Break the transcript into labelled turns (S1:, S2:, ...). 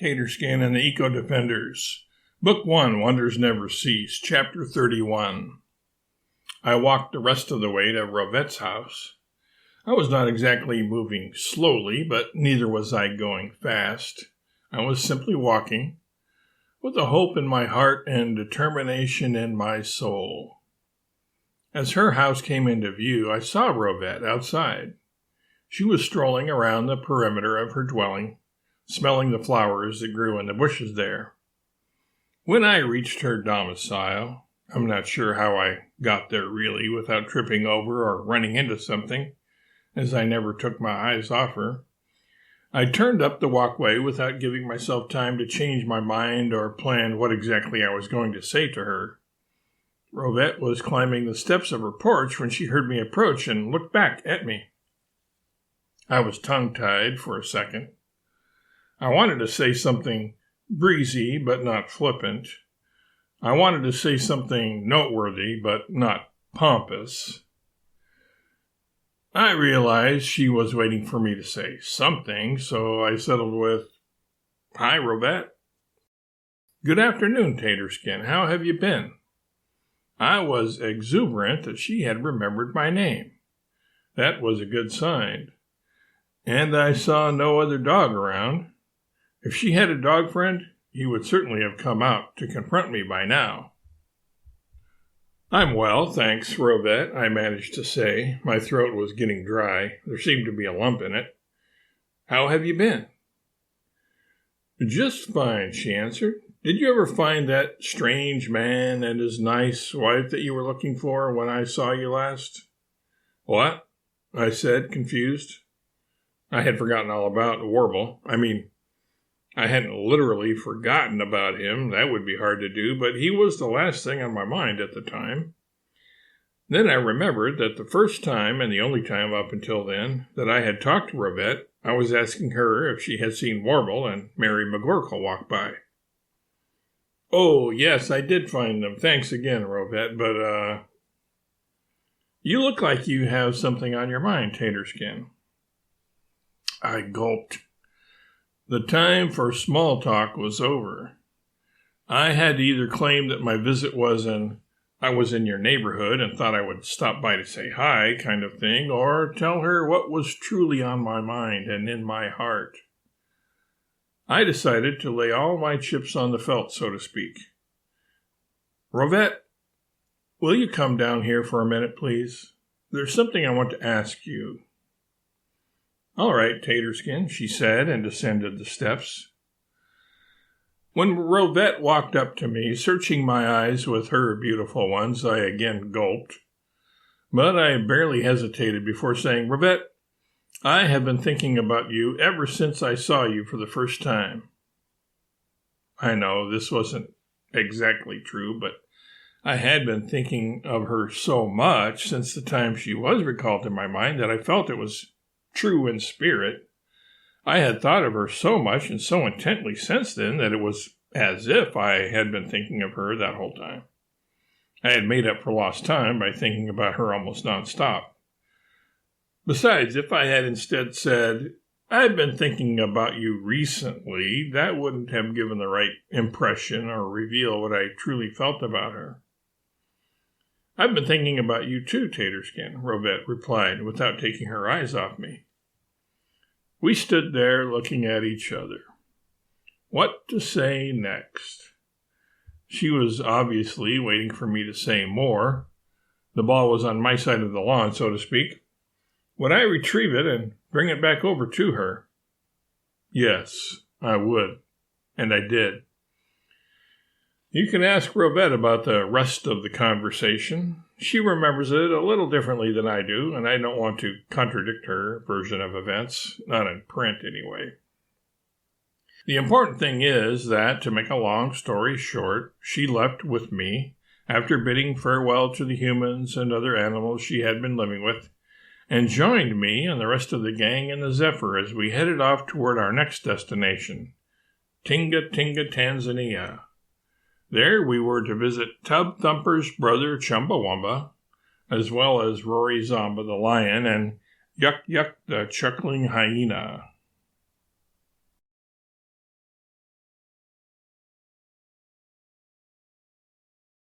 S1: Taterskin and the Eco-Defenders. Book 1, Wonders Never Cease, Chapter 31. I walked the rest of the way to Rovette's house. I was not exactly moving slowly, but neither was I going fast. I was simply walking, with a hope in my heart and determination in my soul. As her house came into view, I saw Rovette outside. She was strolling around the perimeter of her dwelling, smelling the flowers that grew in the bushes there. When I reached her domicile, I'm not sure how I got there really without tripping over or running into something, as I never took my eyes off her. I turned up the walkway without giving myself time to change my mind or plan what exactly I was going to say to her. Rovette was climbing the steps of her porch when she heard me approach and looked back at me. I was tongue-tied for a second. I wanted to say something breezy but not flippant. I wanted to say something noteworthy but not pompous. I realized she was waiting for me to say something, so I settled with, "Hi, Rovette." "Good afternoon, Taterskin. How have you been?" I was exuberant that she had remembered my name. That was a good sign. And I saw no other dog around. If she had a dog friend, he would certainly have come out to confront me by now. "I'm well, thanks, Rovette," I managed to say. My throat was getting dry. There seemed to be a lump in it. "How have you been?" "Just fine," she answered. "Did you ever find that strange man and his nice wife that you were looking for when I saw you last?" "What?" I said, confused. I had forgotten all about Warble. I hadn't literally forgotten about him. That would be hard to do, but he was the last thing on my mind at the time. Then I remembered that the first time, and the only time up until then, that I had talked to Rovette, I was asking her if she had seen Warble and Mary McGorkle walk by. "Oh, yes, I did find them. Thanks again, Rovette, but, You look like you have something on your mind, Taterskin." I gulped. The time for small talk was over. I had to either claim that my visit was I was in your neighborhood and thought I would stop by to say hi kind of thing, or tell her what was truly on my mind and in my heart. I decided to lay all my chips on the felt, so to speak. "Rovette, will you come down here for a minute, please? There's something I want to ask you." "All right, Taterskin," she said, and descended the steps. When Rovette walked up to me, searching my eyes with her beautiful ones, I again gulped. But I barely hesitated before saying, "Rovette, I have been thinking about you ever since I saw you for the first time." I know this wasn't exactly true, but I had been thinking of her so much since the time she was recalled to my mind that I felt it was true in spirit. I had thought of her so much and so intently since then that it was as if I had been thinking of her that whole time. I had made up for lost time by thinking about her almost nonstop. Besides, if I had instead said, "I've been thinking about you recently," that wouldn't have given the right impression or reveal what I truly felt about her. "I've been thinking about you too, Taterskin," Rovette replied without taking her eyes off me. We stood there looking at each other. What to say next? She was obviously waiting for me to say more. The ball was on my side of the lawn, so to speak. Would I retrieve it and bring it back over to her? Yes, I would, and I did. You can ask Rovette about the rest of the conversation. She remembers it a little differently than I do, and I don't want to contradict her version of events, not in print anyway. The important thing is that, to make a long story short, she left with me, after bidding farewell to the humans and other animals she had been living with, and joined me and the rest of the gang in the Zephyr as we headed off toward our next destination, Tinga Tinga, Tanzania. There we were to visit Tub Thumper's brother Chumbawamba, as well as Rory Zomba the lion and Yuck Yuck the chuckling hyena.